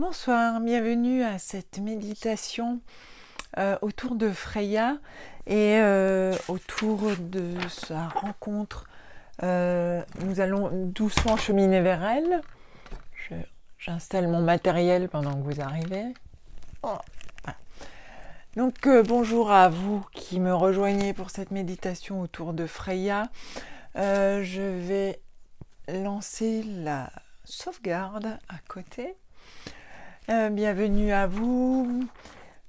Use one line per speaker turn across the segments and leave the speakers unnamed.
Bonsoir, bienvenue à cette méditation autour de Freya et autour de sa rencontre. Nous allons doucement cheminer vers elle. J'installe mon matériel pendant que vous arrivez. Oh. Donc bonjour à vous qui me rejoignez pour cette méditation autour de Freya. Je vais lancer la sauvegarde à côté. Bienvenue à vous.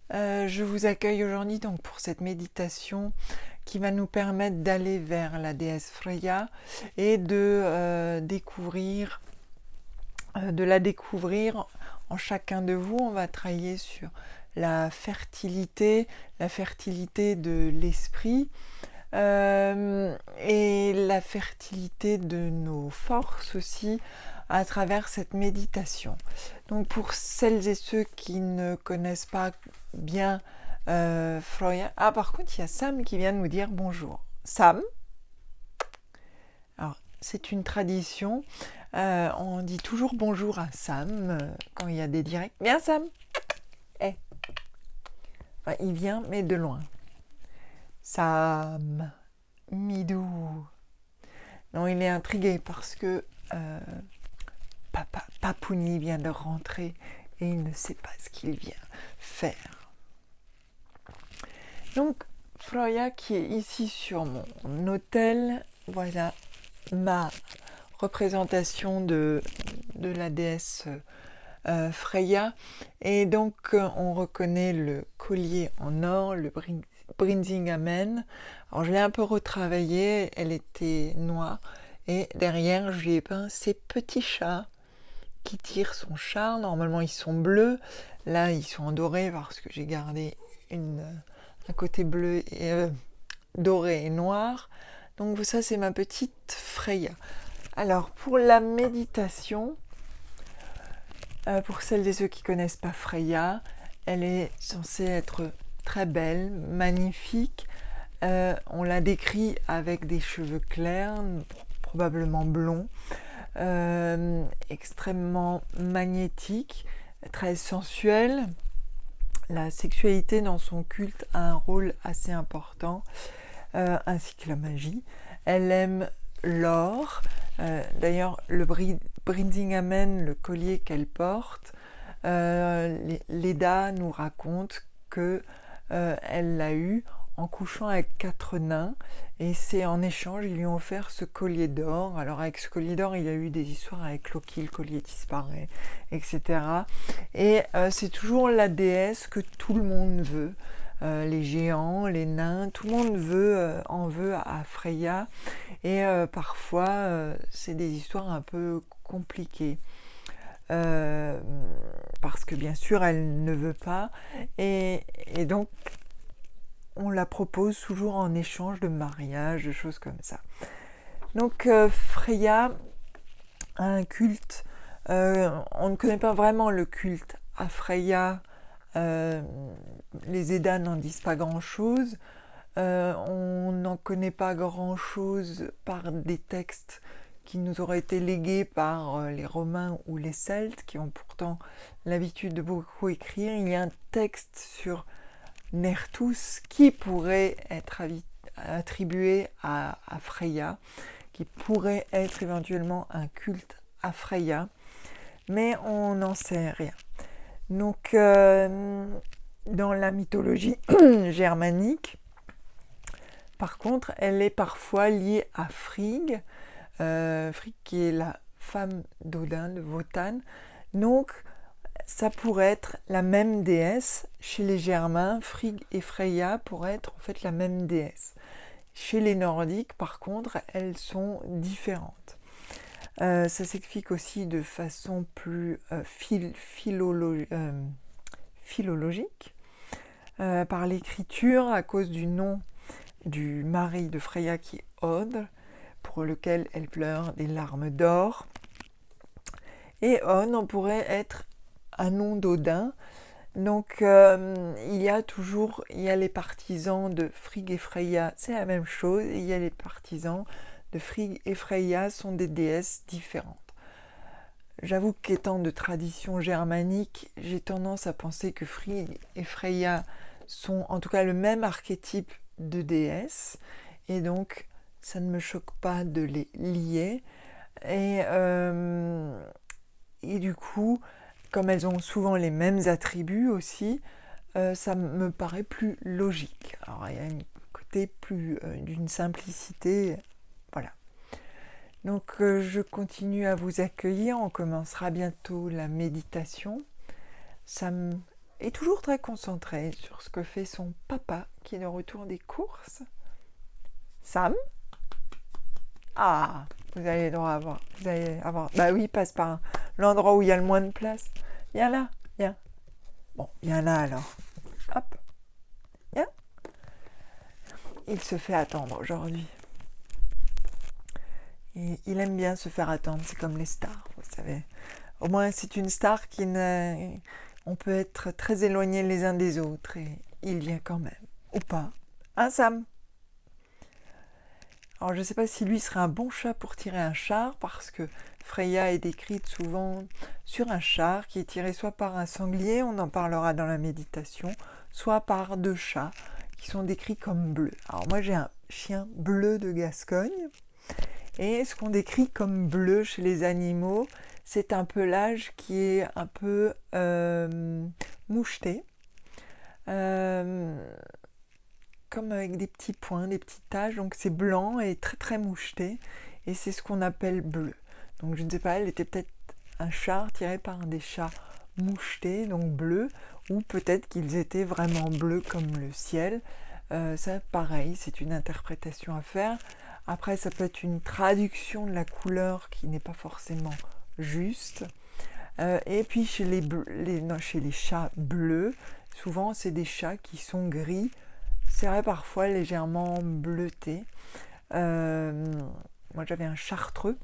Je vous accueille aujourd'hui donc pour cette méditation qui va nous permettre d'aller vers la déesse Freya et de la découvrir en chacun de vous. On va travailler sur la fertilité de l'esprit et la fertilité de nos forces aussi à travers cette méditation. Donc pour celles et ceux qui ne connaissent pas bien Freya... Ah, par contre, il y a Sam qui vient de nous dire bonjour. Sam, alors c'est une tradition, on dit toujours bonjour à Sam quand il y a des directs. Viens Sam. Enfin, il vient mais de loin. Sam, Midou. Non, il est intrigué parce que Papa Papouni vient de rentrer et il ne sait pas ce qu'il vient faire. Donc, Freya qui est ici sur mon autel, voilà ma représentation de la déesse Freya. Et donc, on reconnaît le collier en or, le Brinsingamen. Alors, je l'ai un peu retravaillé, elle était noire. Et derrière, je lui ai peint ces petits chats qui tire son char. Normalement, ils sont bleus. Là, ils sont en doré parce que j'ai gardé un côté bleu et doré et noir. Donc ça, c'est ma petite Freya. Alors, pour la méditation, pour celles et ceux qui ne connaissent pas Freya, elle est censée être très belle, magnifique. On la décrit avec des cheveux clairs, probablement blonds. Extrêmement magnétique, très sensuelle. La sexualité dans son culte a un rôle assez important, ainsi que la magie. Elle aime l'or. D'ailleurs, le Brinsingamen, le collier qu'elle porte, Leda nous raconte que elle l'a eu en couchant avec 4 nains, et c'est en échange, ils lui ont offert ce collier d'or. Alors avec ce collier d'or, il y a eu des histoires avec Loki, le collier disparaît, etc. Et c'est toujours la déesse que tout le monde veut. Les géants, les nains, tout le monde en veut à Freya. Et parfois, c'est des histoires un peu compliquées. Parce que bien sûr, elle ne veut pas. Et donc, on la propose toujours en échange de mariage, de choses comme ça. Donc Freya a un culte, on ne connaît pas vraiment le culte à Freya, les Eddas n'en disent pas grand-chose, on n'en connaît pas grand-chose par des textes qui nous auraient été légués par les Romains ou les Celtes, qui ont pourtant l'habitude de beaucoup écrire. Il y a un texte sur Nerthus qui pourrait être attribué à Freya, qui pourrait être éventuellement un culte à Freya, mais on n'en sait rien. Donc, dans la mythologie germanique, par contre, elle est parfois liée à Frigg, Frigg qui est la femme d'Odin, de Wotan. Donc, ça pourrait être la même déesse. Chez les Germains, Frigg et Freya pourraient être en fait la même déesse. Chez les Nordiques, par contre, elles sont différentes. Ça s'explique aussi de façon plus philologique, par l'écriture, à cause du nom du mari de Freya qui est Odd, pour lequel elle pleure des larmes d'or. Et On, on pourrait être un nom d'Odin. Donc il y a les partisans de Frigg et Freya, c'est la même chose, et il y a les partisans de Frigg et Freya, sont des déesses différentes. j'avoue qu'étant de tradition germanique, j'ai tendance à penser que Frigg et Freya sont en tout cas le même archétype de déesse, et donc ça ne me choque pas de les lier. Et, et du coup, comme elles ont souvent les mêmes attributs aussi, ça me paraît plus logique. Alors il y a un côté plus d'une simplicité, voilà. Donc je continue à vous accueillir, on commencera bientôt la méditation. Sam est toujours très concentré sur ce que fait son papa qui est de retour des courses. Sam? Ah, vous allez droit avoir. Vous allez avoir. Bah oui, passe par l'endroit où il y a le moins de place. Viens là, viens. Bon, viens là alors. Hop, viens. Il se fait attendre aujourd'hui. Et il aime bien se faire attendre, c'est comme les stars, vous savez. Au moins, c'est une star qui n'a... On peut être très éloignés les uns des autres et il vient quand même. Ou pas. Hein, Sam? Alors, je ne sais pas si lui serait un bon chat pour tirer un char, parce que Freya est décrite souvent sur un char qui est tiré soit par un sanglier, on en parlera dans la méditation, soit par deux chats qui sont décrits comme bleus. Alors moi, j'ai un chien bleu de Gascogne, et ce qu'on décrit comme bleu chez les animaux, c'est un pelage qui est un peu moucheté, comme avec des petits points, des petites taches, donc c'est blanc et très très moucheté, et c'est ce qu'on appelle bleu. Donc je ne sais pas, elle était peut-être un char tiré par des chats mouchetés, donc bleus, ou peut-être qu'ils étaient vraiment bleus comme le ciel. Ça, pareil, c'est une interprétation à faire. Après, ça peut être une traduction de la couleur qui n'est pas forcément juste. Et puis chez les chats bleus, souvent c'est des chats qui sont gris, c'est vrai parfois légèrement bleutés. Moi j'avais un chartreux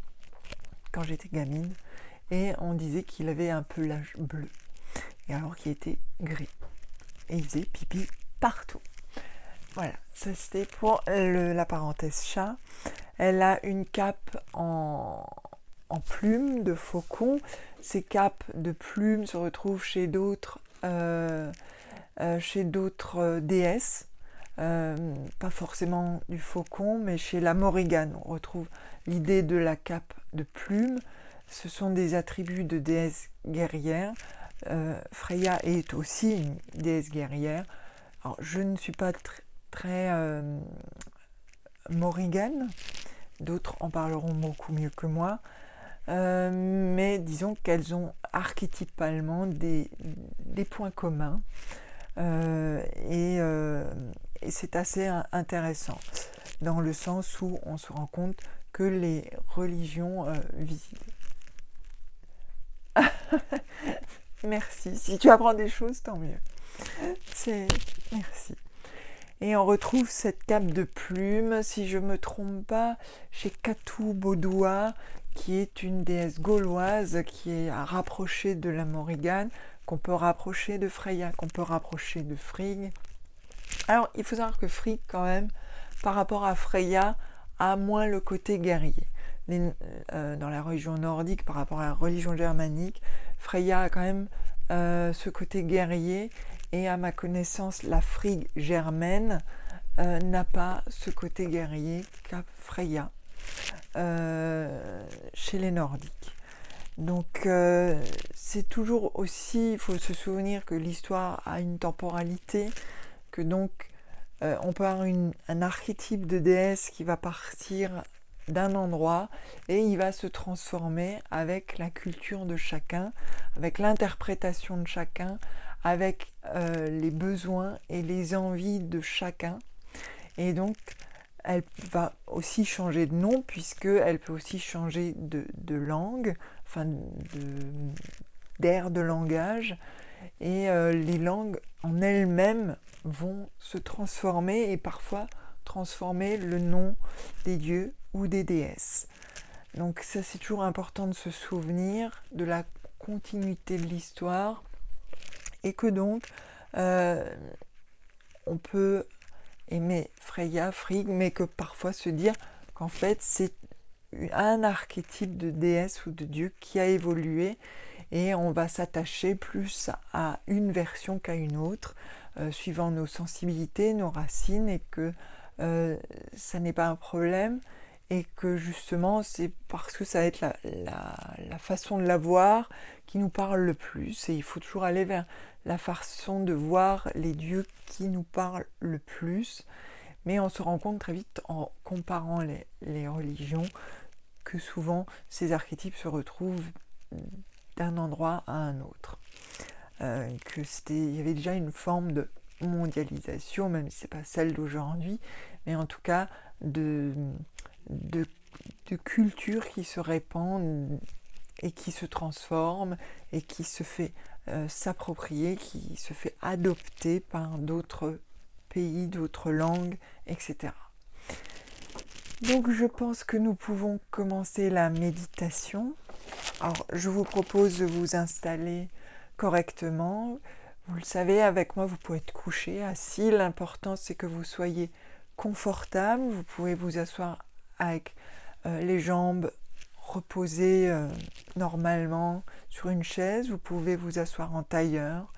quand j'étais gamine et on disait qu'il avait un pelage bleu, et alors qu'il était gris. Et il faisait pipi partout. Voilà, ça c'était pour la parenthèse chat. Elle a une cape en plumes de faucon. Ces capes de plumes se retrouvent chez d'autres déesses. Pas forcément du faucon, mais chez la Morrigan, on retrouve l'idée de la cape de plumes. Ce sont des attributs de déesse guerrière. Freya est aussi une déesse guerrière. Alors, je ne suis pas très Morrigan, d'autres en parleront beaucoup mieux que moi, mais disons qu'elles ont archétypalement des points communs, et c'est assez intéressant, dans le sens où on se rend compte que les religions visibles. Merci, si tu apprends des choses, tant mieux. Merci. Et on retrouve cette cape de plumes, si je ne me trompe pas, chez Katou Bodua, qui est une déesse gauloise qui est à rapprocher de la Morrigan, qu'on peut rapprocher de Freya, qu'on peut rapprocher de Frigg. Alors, il faut savoir que Frigg, quand même, par rapport à Freya, a moins le côté guerrier. Dans la religion nordique, par rapport à la religion germanique, Freya a quand même ce côté guerrier, et à ma connaissance, la Frigg germaine n'a pas ce côté guerrier qu'a Freya chez les Nordiques. Donc c'est toujours aussi, il faut se souvenir que l'histoire a une temporalité, que donc on peut avoir un archétype de déesse qui va partir d'un endroit et il va se transformer avec la culture de chacun, avec l'interprétation de chacun, avec les besoins et les envies de chacun. Et donc elle va aussi changer de nom, puisqu'elle peut aussi changer de langue, enfin d'aire de langage, et les langues en elles-mêmes vont se transformer, et parfois transformer le nom des dieux ou des déesses. Donc ça, c'est toujours important de se souvenir de la continuité de l'histoire, et que donc on peut aimer Freya, Frigg, mais que parfois se dire qu'en fait c'est un archétype de déesse ou de dieu qui a évolué et on va s'attacher plus à une version qu'à une autre, suivant nos sensibilités, nos racines, et que ça n'est pas un problème, et que justement c'est parce que ça va être la façon de la voir qui nous parle le plus, et il faut toujours aller vers la façon de voir les dieux qui nous parlent le plus, mais on se rend compte très vite en comparant les religions que souvent ces archétypes se retrouvent d'un endroit à un autre. Il y avait déjà une forme de mondialisation, même si ce n'est pas celle d'aujourd'hui, mais en tout cas de culture qui se répand et qui se transforme et qui se fait s'approprier, qui se fait adopter par d'autres pays, d'autres langues, etc. Donc je pense que nous pouvons commencer la méditation. Alors je vous propose de vous installer correctement. Vous le savez, avec moi vous pouvez être couché, assis. L'important c'est que vous soyez confortable. Vous pouvez vous asseoir avec les jambes reposées normalement sur une chaise. Vous pouvez vous asseoir en tailleur.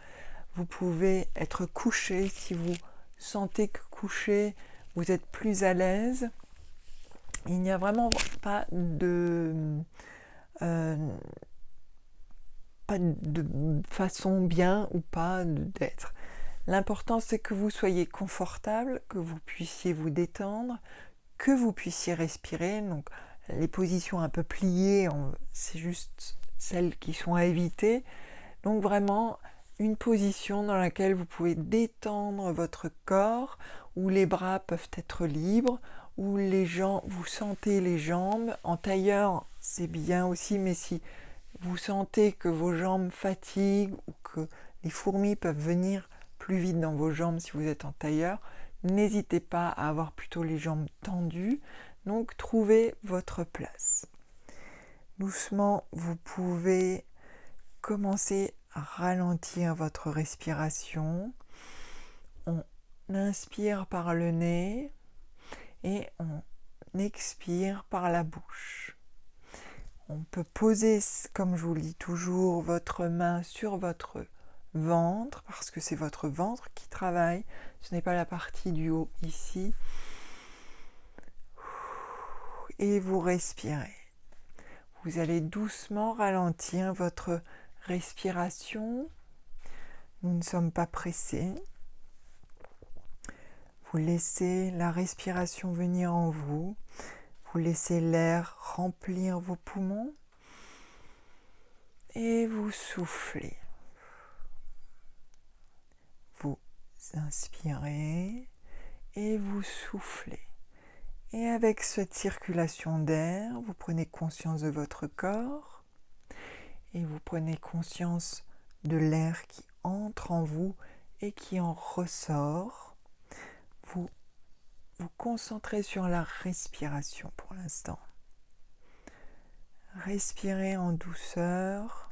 Vous pouvez être couché si vous sentez que couché vous êtes plus à l'aise. Il n'y a vraiment pas de façon bien ou pas d'être. L'important c'est que vous soyez confortable, que vous puissiez vous détendre, que vous puissiez respirer. Donc les positions un peu pliées, c'est juste celles qui sont à éviter. Donc vraiment une position dans laquelle vous pouvez détendre votre corps, où les bras peuvent être libres, où vous sentez les jambes. En tailleur, c'est bien aussi, mais si vous sentez que vos jambes fatiguent ou que les fourmis peuvent venir plus vite dans vos jambes si vous êtes en tailleur, n'hésitez pas à avoir plutôt les jambes tendues. Donc trouvez votre place. Doucement, vous pouvez commencer à ralentir votre respiration. On inspire par le nez et on expire par la bouche. On peut poser, comme je vous le dis toujours, votre main sur votre ventre, parce que c'est votre ventre qui travaille, ce n'est pas la partie du haut ici. Et vous respirez. Vous allez doucement ralentir votre respiration. Nous ne sommes pas pressés. Vous laissez la respiration venir en vous. Vous laissez l'air remplir vos poumons. Et vous soufflez. Vous inspirez et vous soufflez. Et avec cette circulation d'air, vous prenez conscience de votre corps et vous prenez conscience de l'air qui entre en vous et qui en ressort. Vous vous concentrez sur la respiration pour l'instant. Respirez en douceur,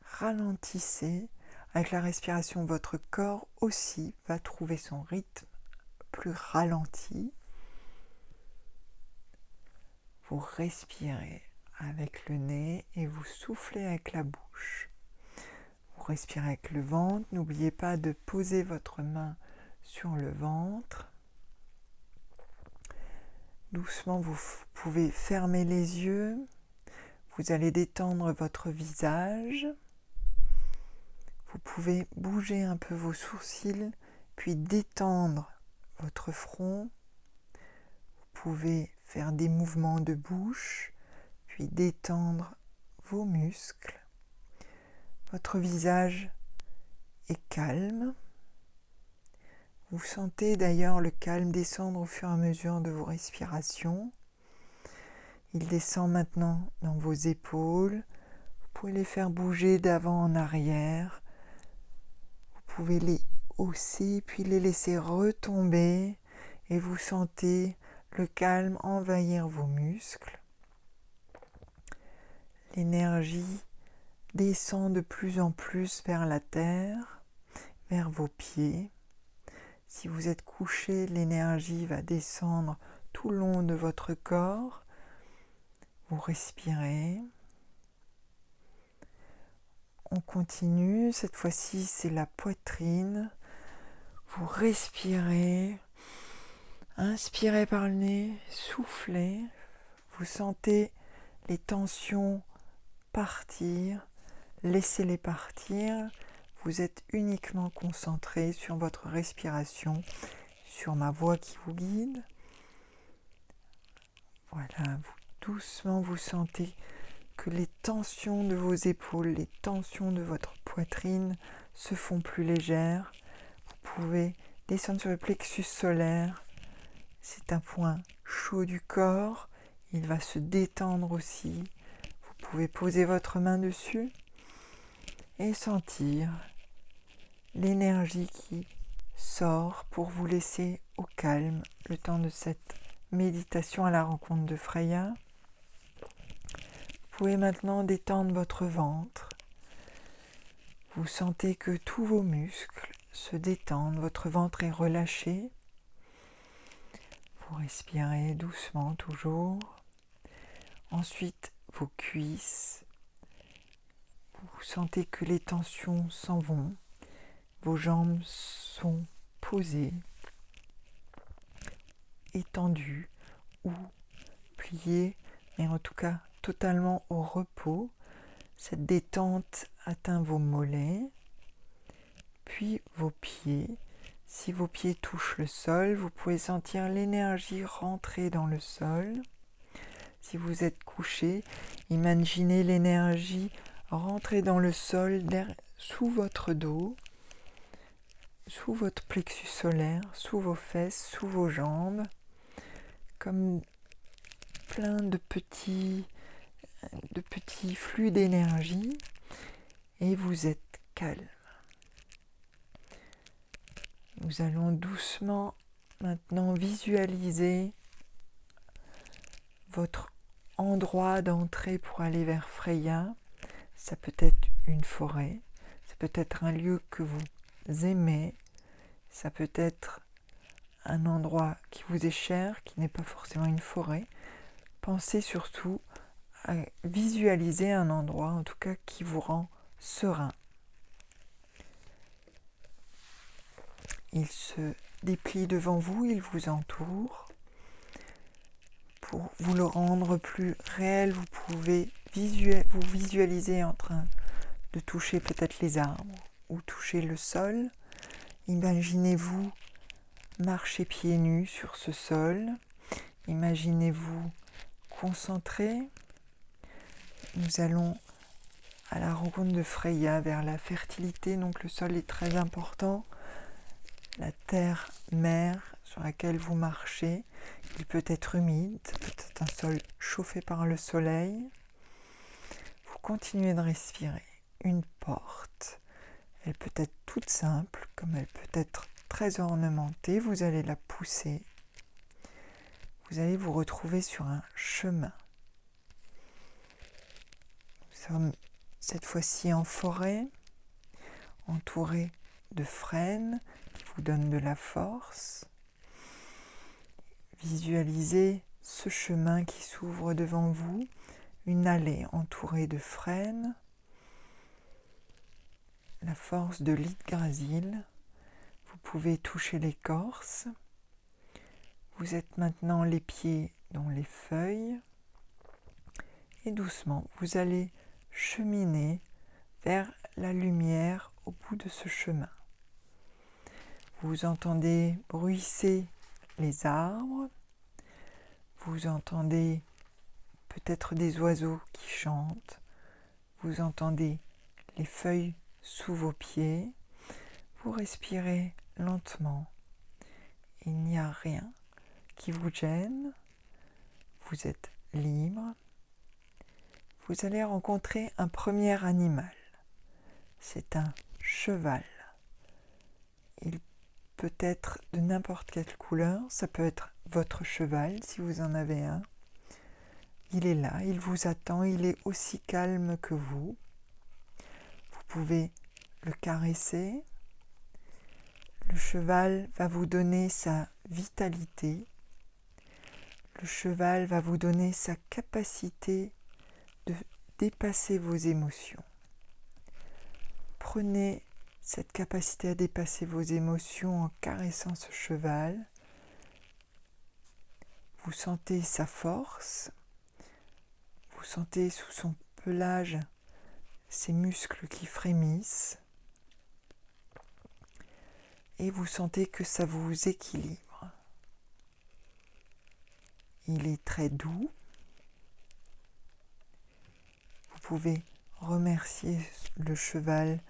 ralentissez. Avec la respiration, votre corps aussi va trouver son rythme plus ralenti. Vous respirez avec le nez et vous soufflez avec la bouche. Vous respirez avec le ventre. N'oubliez pas de poser votre main sur le ventre. Doucement, vous pouvez fermer les yeux. Vous allez détendre votre visage. Vous pouvez bouger un peu vos sourcils, puis détendre votre front. Vous pouvez faire des mouvements de bouche, puis détendre vos muscles. Votre visage est calme. Vous sentez d'ailleurs le calme descendre au fur et à mesure de vos respirations. Il descend maintenant dans vos épaules. Vous pouvez les faire bouger d'avant en arrière. Vous pouvez les hausser puis les laisser retomber et vous sentez le calme envahir vos muscles. L'énergie descend de plus en plus vers la terre, vers vos pieds. Si vous êtes couché, l'énergie va descendre tout le long de votre corps Vous respirez. On continue. Cette fois-ci, c'est la poitrine. Vous respirez. Inspirez par le nez. Soufflez. Vous sentez les tensions partir. Laissez-les partir. Vous êtes uniquement concentré sur votre respiration, sur ma voix qui vous guide. Voilà, doucement vous sentez que les tensions de vos épaules, les tensions de votre poitrine se font plus légères. Vous pouvez descendre sur le plexus solaire. C'est un point chaud du corps. Il va se détendre aussi. Vous pouvez poser votre main dessus et sentir l'énergie qui sort pour vous laisser au calme le temps de cette méditation à la rencontre de Freya. Vous pouvez maintenant détendre votre ventre. Vous sentez que tous vos muscles se détendent, votre ventre est relâché. Vous respirez doucement toujours. Ensuite, vos cuisses. Vous sentez que les tensions s'en vont. Vos jambes sont posées, étendues ou pliées, mais en tout cas totalement au repos. Cette détente atteint vos mollets, puis vos pieds. Si vos pieds touchent le sol, vous pouvez sentir l'énergie rentrer dans le sol. Si vous êtes couché, imaginez l'énergie rentrer dans le sol sous votre dos, sous votre plexus solaire, sous vos fesses, sous vos jambes, comme plein de petits flux d'énergie, et vous êtes calme. Nous allons doucement maintenant visualiser votre endroit d'entrée pour aller vers Freya. Ça peut être une forêt, ça peut être un lieu que vous aimez, ça peut être un endroit qui vous est cher, qui n'est pas forcément une forêt. Pensez surtout à visualiser un endroit, en tout cas, qui vous rend serein. Il se déplie devant vous, il vous entoure. Pour vous le rendre plus réel, vous pouvez vous visualiser en train de toucher peut-être les arbres ou toucher le sol. Imaginez-vous marcher pieds nus sur ce sol. Imaginez-vous concentré. Nous allons à la rencontre de Freya vers la fertilité, donc le sol est très important. La terre-mère sur laquelle vous marchez, il peut être humide, peut-être un sol chauffé par le soleil. Vous continuez de respirer. Une porte, elle peut être toute simple, comme elle peut être très ornementée. Vous allez la pousser. Vous allez vous retrouver sur un chemin. Nous sommes cette fois-ci en forêt, entouré de frênes qui vous donnent de la force. Visualisez ce chemin qui s'ouvre devant vous, une allée entourée de frênes, la force de l'Yggdrasil. Vous pouvez toucher l'écorce. Vous êtes maintenant les pieds dans les feuilles. Et doucement, vous allez cheminer vers la lumière au bout de ce chemin. Vous entendez bruisser les arbres. Vous entendez peut-être des oiseaux qui chantent. Vous entendez les feuilles sous vos pieds. Vous respirez lentement. Il n'y a rien qui vous gêne. Vous êtes libre. Vous allez rencontrer un premier animal. C'est un cheval. Il peut être de n'importe quelle couleur. Ça peut être votre cheval si vous en avez un. Il est là, il vous attend, il est aussi calme que vous. Vous pouvez le caresser. Le cheval va vous donner sa vitalité. Le le cheval va vous donner sa capacité de dépasser vos émotions. Prenez cette capacité à dépasser vos émotions en caressant ce cheval. Vous sentez sa force, vous sentez sous son pelage ses muscles qui frémissent et vous sentez que ça vous équilibre. Il est très doux. Vous pouvez remercier le cheval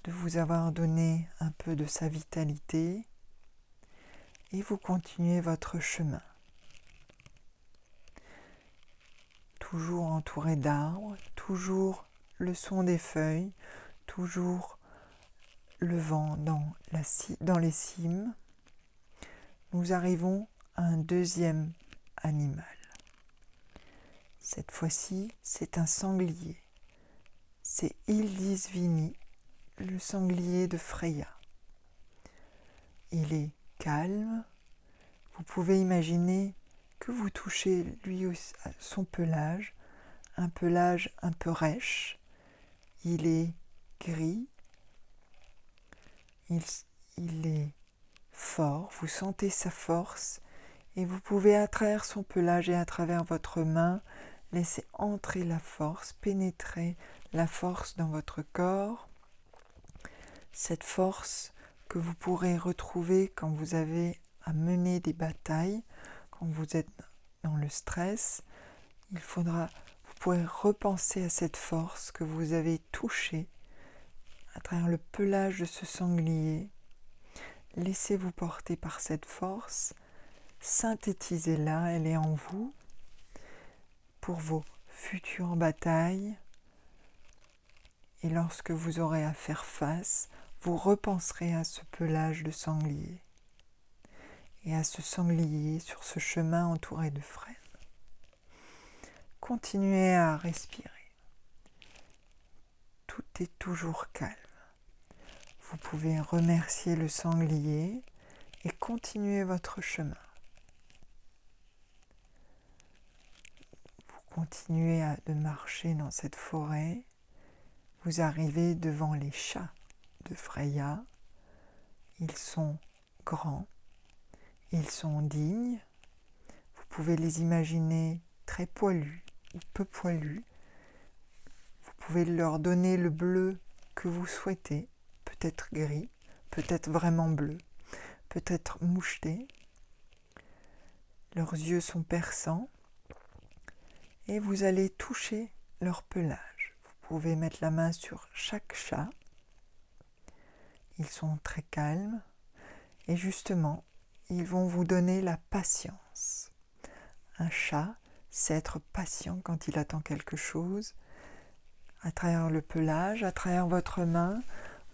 de vous avoir donné un peu de sa vitalité et vous continuez votre chemin. Toujours entouré d'arbres, toujours le son des feuilles, toujours le vent dans les cimes. Nous arrivons à un deuxième animal. Cette fois-ci, c'est un sanglier. C'est Hildisvíni, le sanglier de Freyja. Il est calme. Vous pouvez imaginer que vous touchez lui aussi son pelage, un pelage un peu rêche. Il est gris, il est fort, vous sentez sa force et vous pouvez à travers son pelage et à travers votre main laisser entrer la force, pénétrer la force dans votre corps. Cette force que vous pourrez retrouver quand vous avez à mener des batailles, quand vous êtes dans le stress. Vous pourrez repenser à cette force que vous avez touchée à travers le pelage de ce sanglier. Laissez-vous porter par cette force, synthétisez-la, elle est en vous pour vos futures batailles. Et lorsque vous aurez à faire face, vous repenserez à ce pelage de sanglier et à ce sanglier sur ce chemin entouré de frênes. Continuez à respirer. Tout est toujours calme. Vous pouvez remercier le sanglier et continuer votre chemin. Vous continuez de marcher dans cette forêt. Vous arrivez devant les chats de Freyja. Ils sont grands, ils sont dignes. Vous pouvez les imaginer très poilus ou peu poilus. Vous pouvez leur donner le bleu que vous souhaitez, peut-être gris, peut-être vraiment bleu, peut-être moucheté. Leurs yeux sont perçants et vous allez toucher leur pelage. Vous pouvez mettre la main sur chaque chat. Ils sont très calmes et justement, ils vont vous donner la patience. Un chat, c'est être patient quand il attend quelque chose. À travers le pelage, à travers votre main,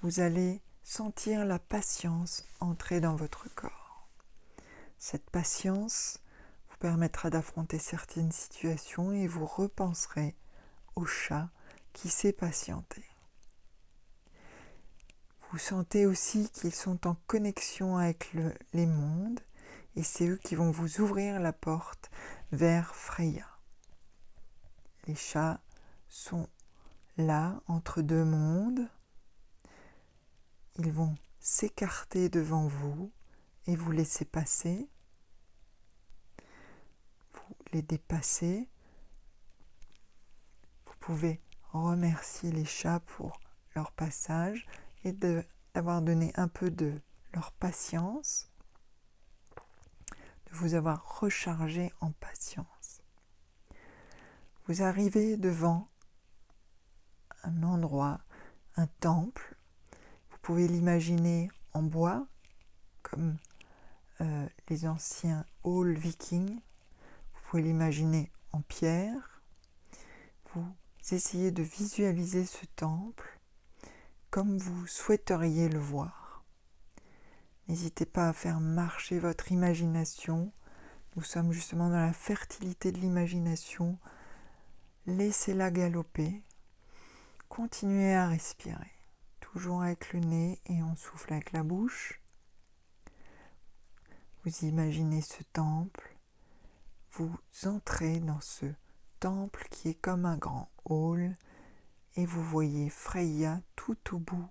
vous allez sentir la patience entrer dans votre corps. Cette patience vous permettra d'affronter certaines situations et vous repenserez au chat qui sait patienter. Vous sentez aussi qu'ils sont en connexion avec les mondes et c'est eux qui vont vous ouvrir la porte vers Freyja. Les chats sont là, entre deux mondes. Ils vont s'écarter devant vous et vous laisser passer. Vous les dépassez. Vous pouvez remercier les chats pour leur passage et d'avoir donné un peu de leur patience, de vous avoir rechargé en patience. Vous arrivez devant un endroit, un temple. Vous pouvez l'imaginer en bois, comme les anciens halls vikings. Vous pouvez l'imaginer en pierre. Vous essayez de visualiser ce temple comme vous souhaiteriez le voir. N'hésitez pas à faire marcher votre imagination. Nous sommes justement dans la fertilité de l'imagination. Laissez-la galoper. Continuez à respirer. Toujours avec le nez et on souffle avec la bouche. Vous imaginez ce temple. vous entrez dans ce temple qui est comme un grand hall et vous voyez Freya tout au bout.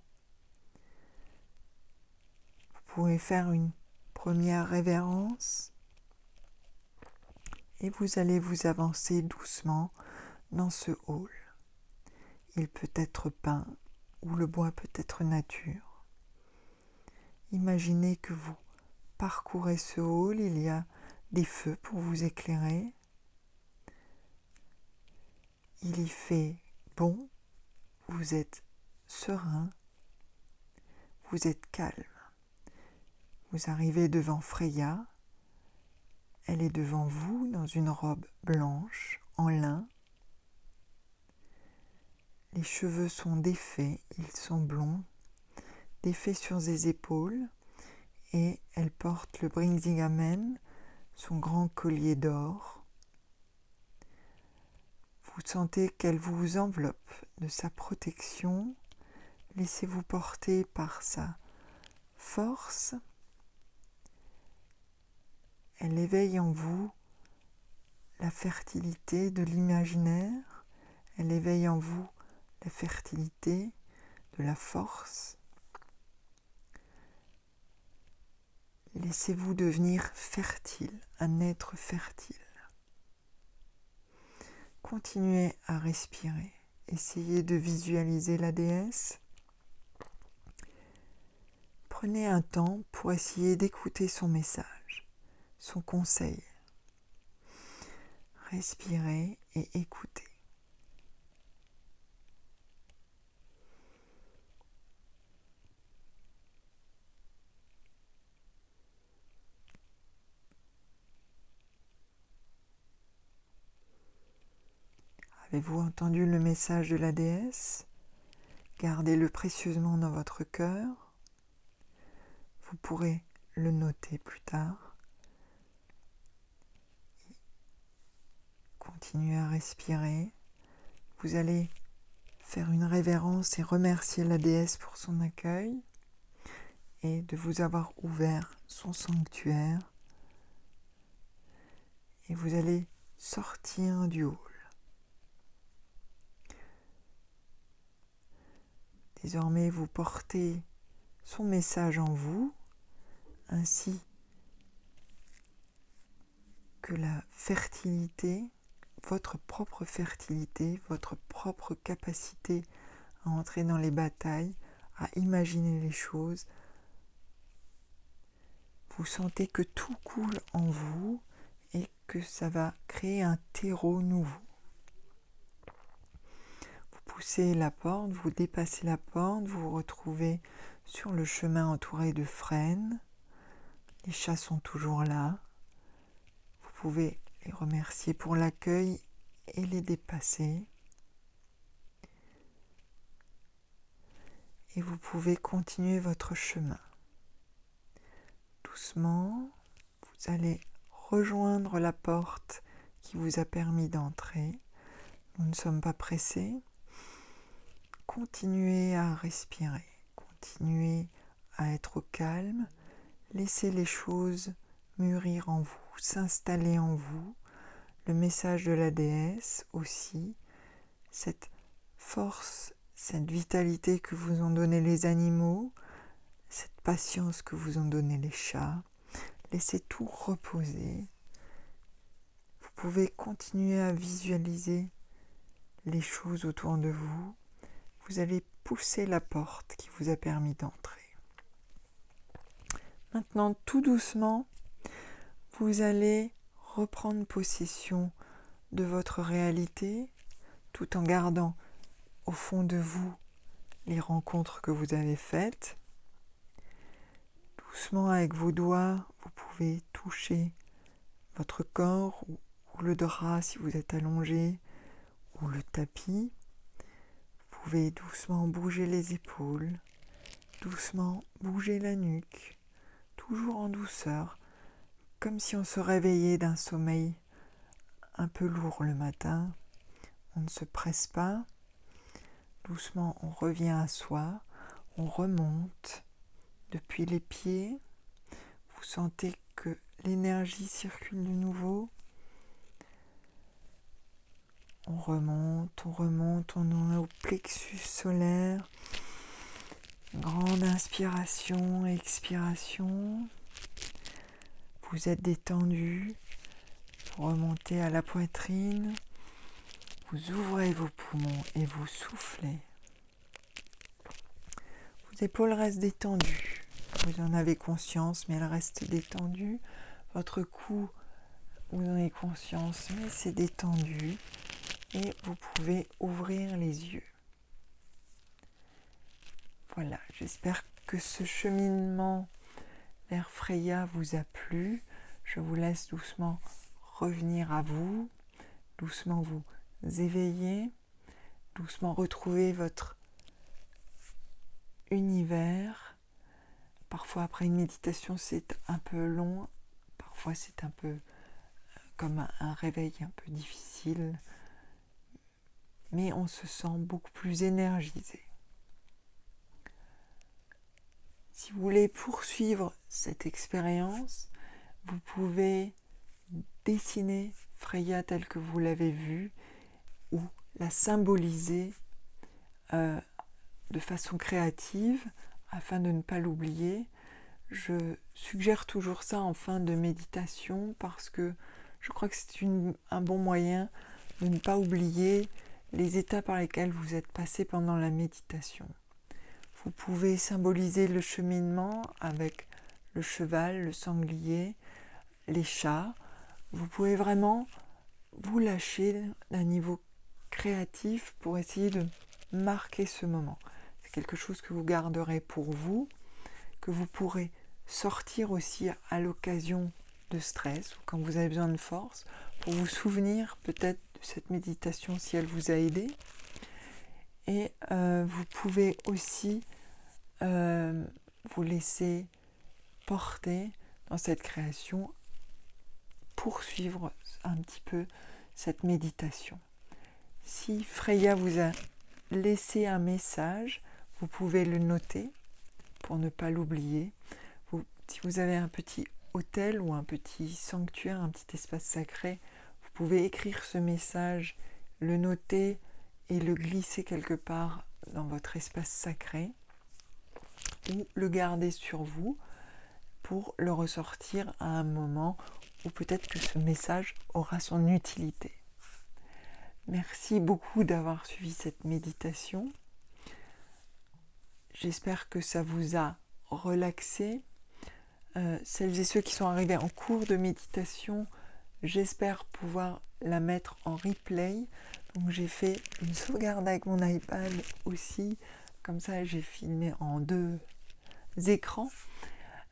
Vous pouvez faire une première révérence et vous allez vous avancer doucement dans ce hall. Il peut être peint ou le bois peut être nature. Imaginez que vous parcourez ce hall, il y a des feux pour vous éclairer. Il y fait bon, vous êtes serein, vous êtes calme. Vous arrivez devant Freya, elle est devant vous dans une robe blanche en lin. Les cheveux sont défaits, ils sont blonds, défaits sur ses épaules, et elle porte le Bringsingamen, son grand collier d'or. Vous sentez qu'elle vous enveloppe de sa protection. Laissez-vous porter par sa force. Elle éveille en vous la fertilité de l'imaginaire. Elle éveille en vous la fertilité de la force. Laissez-vous devenir fertile, un être fertile. Continuez à respirer. Essayez de visualiser la déesse. Prenez un temps pour essayer d'écouter son message, son conseil. Respirez et écoutez. Avez-vous entendu le message de la déesse ? Gardez-le précieusement dans votre cœur. Vous pourrez le noter plus tard. Continuez à respirer. Vous allez faire une révérence et remercier la déesse pour son accueil et de vous avoir ouvert son sanctuaire. Et vous allez sortir du hall. Désormais, vous portez son message en vous, ainsi que la fertilité, votre propre capacité à entrer dans les batailles, à imaginer les choses. Vous sentez que tout coule en vous et que ça va créer un terreau nouveau. Vous poussez la porte, vous dépassez la porte, vous vous retrouvez sur le chemin entouré de frênes. Les chats sont toujours là. Vous pouvez les remercier pour l'accueil et les dépasser. Et vous pouvez continuer votre chemin. Doucement, vous allez rejoindre la porte qui vous a permis d'entrer. Nous ne sommes pas pressés. Continuez à respirer, continuez à être au calme, laissez les choses mûrir en vous, s'installer en vous. Le message de la déesse aussi, cette force, cette vitalité que vous ont donné les animaux, cette patience que vous ont donné les chats. Laissez tout reposer. Vous pouvez continuer à visualiser les choses autour de vous. Vous allez pousser la porte qui vous a permis d'entrer. Maintenant, tout doucement, vous allez reprendre possession de votre réalité, tout en gardant au fond de vous les rencontres que vous avez faites. Doucement, avec vos doigts, vous pouvez toucher votre corps ou le drap si vous êtes allongé, ou le tapis. Vous pouvez doucement bouger les épaules, doucement bouger la nuque, toujours en douceur, comme si on se réveillait d'un sommeil un peu lourd le matin. On ne se presse pas. Doucement, on revient à soi, on remonte depuis les pieds. Vous sentez que l'énergie circule de nouveau. On remonte, on est au plexus solaire. Grande inspiration, expiration. Vous êtes détendu. Vous remontez à la poitrine. Vous ouvrez vos poumons et vous soufflez. Vos épaules restent détendues. Vous en avez conscience, mais elles restent détendues. Votre cou, vous en avez conscience, mais c'est détendu. Et vous pouvez ouvrir les yeux. Voilà, j'espère que ce cheminement vers Freya vous a plu. Je vous laisse doucement revenir à vous, doucement vous éveiller, doucement retrouver votre univers. Parfois après une méditation c'est un peu long, parfois c'est un peu comme un réveil un peu difficile, mais on se sent beaucoup plus énergisé. Si vous voulez poursuivre cette expérience, vous pouvez dessiner Freya telle que vous l'avez vue ou la symboliser de façon créative afin de ne pas l'oublier. Je suggère toujours ça en fin de méditation parce que je crois que c'est un bon moyen de ne pas oublier les états par lesquels vous êtes passé pendant la méditation. Vous pouvez symboliser le cheminement avec le cheval, le sanglier, les chats. Vous pouvez vraiment vous lâcher d'un niveau créatif pour essayer de marquer ce moment. C'est quelque chose que vous garderez pour vous, que vous pourrez sortir aussi à l'occasion de stress ou quand vous avez besoin de force, pour vous souvenir peut-être de cette méditation si elle vous a aidé. Et vous pouvez aussi vous laisser porter dans cette création, poursuivre un petit peu cette méditation. Si Freya vous a laissé un message, vous pouvez le noter pour ne pas l'oublier. Si vous avez un petit autel ou un petit sanctuaire, un petit espace sacré, vous pouvez écrire ce message, le noter et le glisser quelque part dans votre espace sacré ou le garder sur vous pour le ressortir à un moment où peut-être que ce message aura son utilité. Merci beaucoup d'avoir suivi cette méditation. J'espère que ça vous a relaxé. Celles et ceux qui sont arrivés en cours de méditation, j'espère pouvoir la mettre en replay. Donc j'ai fait une sauvegarde avec mon iPad aussi. Comme ça, j'ai filmé en 2 écrans.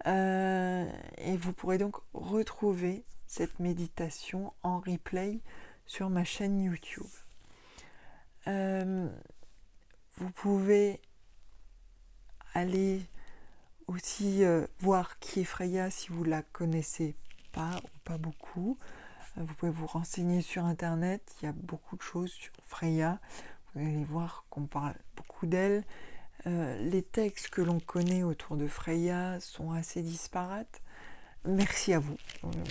Et vous pourrez donc retrouver cette méditation en replay sur ma chaîne YouTube. Vous pouvez aller aussi voir qui est Freya si vous ne la connaissez pas ou pas beaucoup. Vous pouvez vous renseigner sur internet, il y a beaucoup de choses sur Freya. Vous allez voir qu'on parle beaucoup d'elle. Les textes que l'on connaît autour de Freya sont assez disparates. Merci à vous.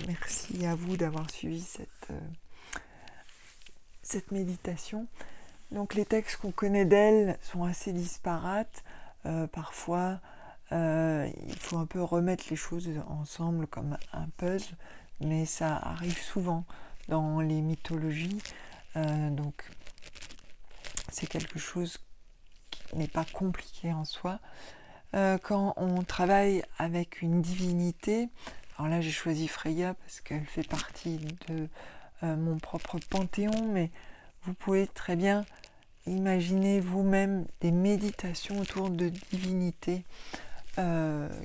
Merci à vous d'avoir suivi cette méditation. Donc les textes qu'on connaît d'elle sont assez disparates. Parfois, il faut un peu remettre les choses ensemble comme un puzzle, mais ça arrive souvent dans les mythologies. Donc c'est quelque chose qui n'est pas compliqué en soi. Quand on travaille avec une divinité, alors là j'ai choisi Freya parce qu'elle fait partie de mon propre panthéon, mais vous pouvez très bien imaginer vous-même des méditations autour de divinités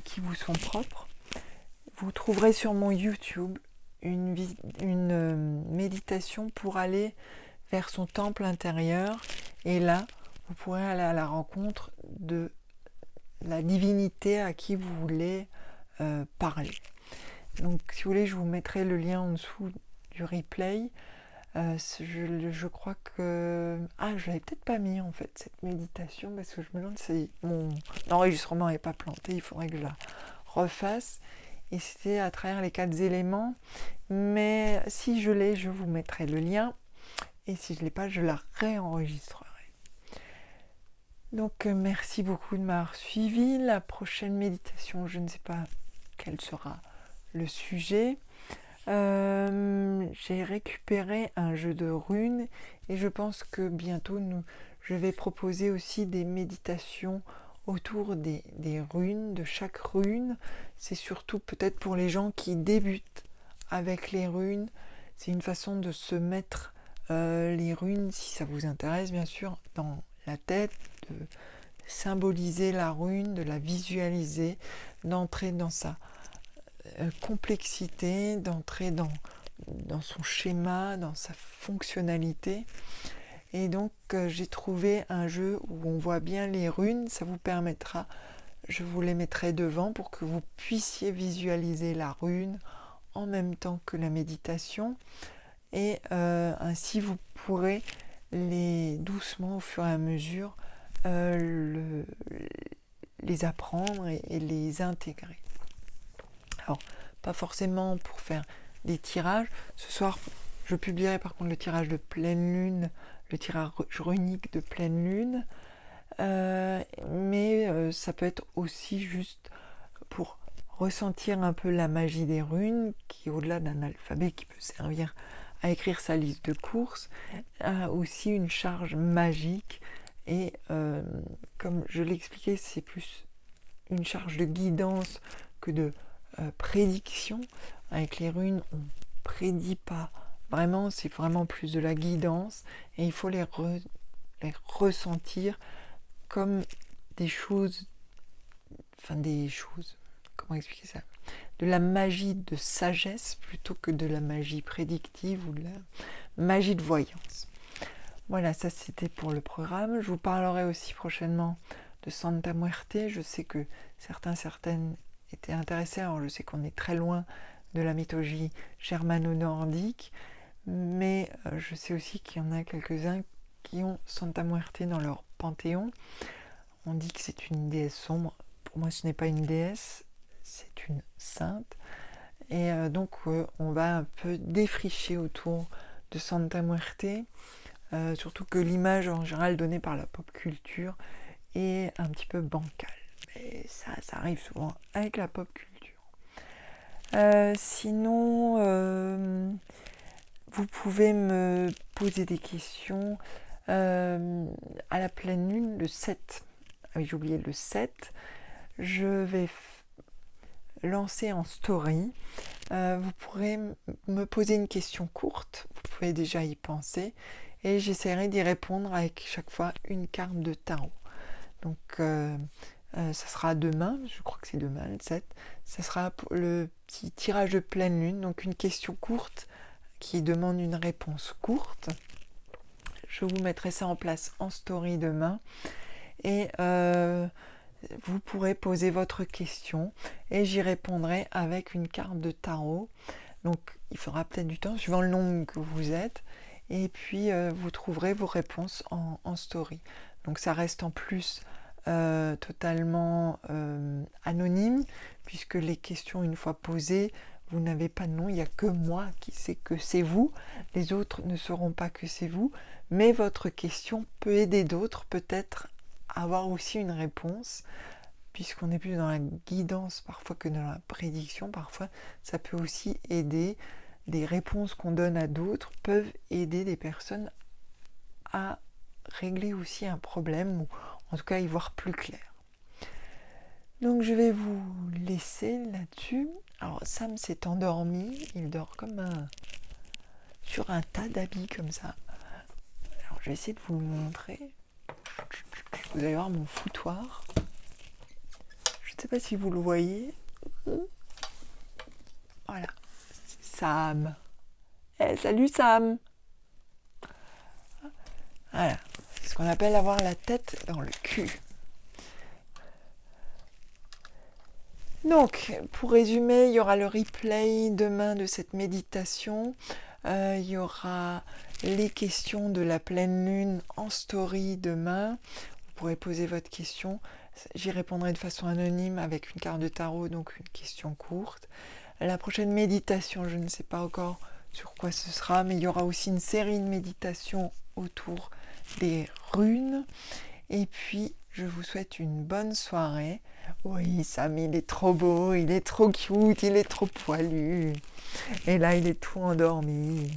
qui vous sont propres. Vous trouverez sur mon YouTube une méditation pour aller vers son temple intérieur, et là vous pourrez aller à la rencontre de la divinité à qui vous voulez parler. Donc si vous voulez, je vous mettrai le lien en dessous du replay. Je crois que... je l'avais peut-être pas mis en fait, cette méditation, parce que je me demande si mon enregistrement n'est pas planté, il faudrait que je la refasse. Et c'était à travers les 4 éléments. Mais si je l'ai, je vous mettrai le lien. et si je ne l'ai pas, je la réenregistrerai. Donc merci beaucoup de m'avoir suivi. La prochaine méditation, je ne sais pas quel sera le sujet. J'ai récupéré un jeu de runes et je pense que bientôt je vais proposer aussi des méditations autour des runes, de chaque rune. C'est surtout peut-être pour les gens qui débutent avec les runes. C'est une façon de se mettre les runes, si ça vous intéresse bien sûr, dans la tête, de symboliser la rune, de la visualiser, d'entrer dans sa complexité, d'entrer dans son schéma, dans sa fonctionnalité. Et donc j'ai trouvé un jeu où on voit bien les runes, ça vous permettra, je vous les mettrai devant pour que vous puissiez visualiser la rune en même temps que la méditation, et ainsi vous pourrez doucement au fur et à mesure les apprendre et les intégrer. Alors, pas forcément pour faire des tirages. Ce soir, je publierai par contre le tirage de pleine lune, le tirage runique de pleine lune. Mais ça peut être aussi juste pour ressentir un peu la magie des runes, qui au-delà d'un alphabet qui peut servir à écrire sa liste de courses, a aussi une charge magique. Et comme je l'ai expliqué, c'est plus une charge de guidance que de prédiction. Avec les runes, on ne prédit pas vraiment, c'est vraiment plus de la guidance, et il faut les ressentir comme des choses, comment expliquer ça, de la magie de sagesse plutôt que de la magie prédictive ou de la magie de voyance. Voilà, ça c'était pour le programme. Je vous parlerai aussi prochainement de Santa Muerte. Je sais que certaines étaient intéressés. Alors je sais qu'on est très loin de la mythologie germano-nordique, mais je sais aussi qu'il y en a quelques-uns qui ont Santa Muerte dans leur panthéon. On dit que c'est une déesse sombre. Pour moi, ce n'est pas une déesse, c'est une sainte. Et donc, on va un peu défricher autour de Santa Muerte, surtout que l'image en général donnée par la pop culture est un petit peu bancale. Mais ça arrive souvent avec la pop culture. Sinon, vous pouvez me poser des questions à la pleine lune, le 7. Ah oui, j'ai oublié le 7. Je vais lancer en story. Vous pourrez me poser une question courte. Vous pouvez déjà y penser. Et j'essaierai d'y répondre avec chaque fois une carte de tarot. Donc, ça sera demain. Je crois que c'est demain, le 7. Ça sera le petit tirage de pleine lune. Donc, une question courte qui demande une réponse courte. Je vous mettrai ça en place en story demain. Et vous pourrez poser votre question et j'y répondrai avec une carte de tarot. Donc il faudra peut-être du temps suivant le nombre que vous êtes, et puis vous trouverez vos réponses en story. Donc ça reste en plus totalement anonyme, puisque les questions une fois posées, vous n'avez pas de nom, il n'y a que moi qui sais que c'est vous, les autres ne sauront pas que c'est vous, mais votre question peut aider d'autres peut-être avoir aussi une réponse, puisqu'on est plus dans la guidance parfois que dans la prédiction. Parfois ça peut aussi aider, des réponses qu'on donne à d'autres peuvent aider des personnes à régler aussi un problème, ou en tout cas y voir plus clair. Donc je vais vous laisser là-dessus. Alors Sam s'est endormi, il dort comme sur un tas d'habits comme ça. Alors je vais essayer de vous le montrer. Vous allez voir mon foutoir. Je ne sais pas si vous le voyez. Voilà. Sam. Salut Sam. Voilà. C'est ce qu'on appelle avoir la tête dans le cul. Donc, pour résumer, il y aura le replay demain de cette méditation. Il y aura les questions de la pleine lune en story demain. Vous pourrez poser votre question. J'y répondrai de façon anonyme avec une carte de tarot, donc une question courte. La prochaine méditation, je ne sais pas encore sur quoi ce sera, mais il y aura aussi une série de méditations autour des runes. Et puis, je vous souhaite une bonne soirée. Oui, Sam, il est trop beau, il est trop cute, il est trop poilu. Et là, il est tout endormi.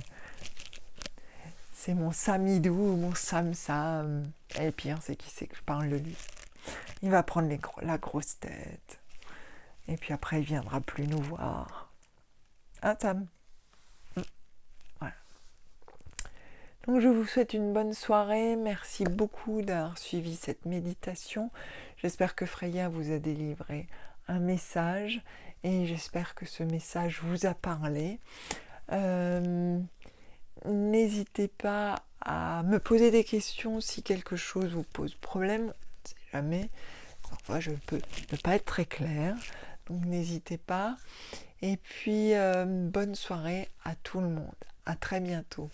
C'est mon Samidou, mon Sam Sam. Et le pire, c'est qu'il sait que je parle de lui. Il va prendre la grosse tête. Et puis après, il viendra plus nous voir. Hein, Sam? Voilà. Donc, je vous souhaite une bonne soirée. Merci beaucoup d'avoir suivi cette méditation. J'espère que Freya vous a délivré un message. Et j'espère que ce message vous a parlé. N'hésitez pas à me poser des questions si quelque chose vous pose problème. On ne sait jamais. Parfois, je peux ne pas être très claire. Donc, n'hésitez pas. Et puis, bonne soirée à tout le monde. À très bientôt.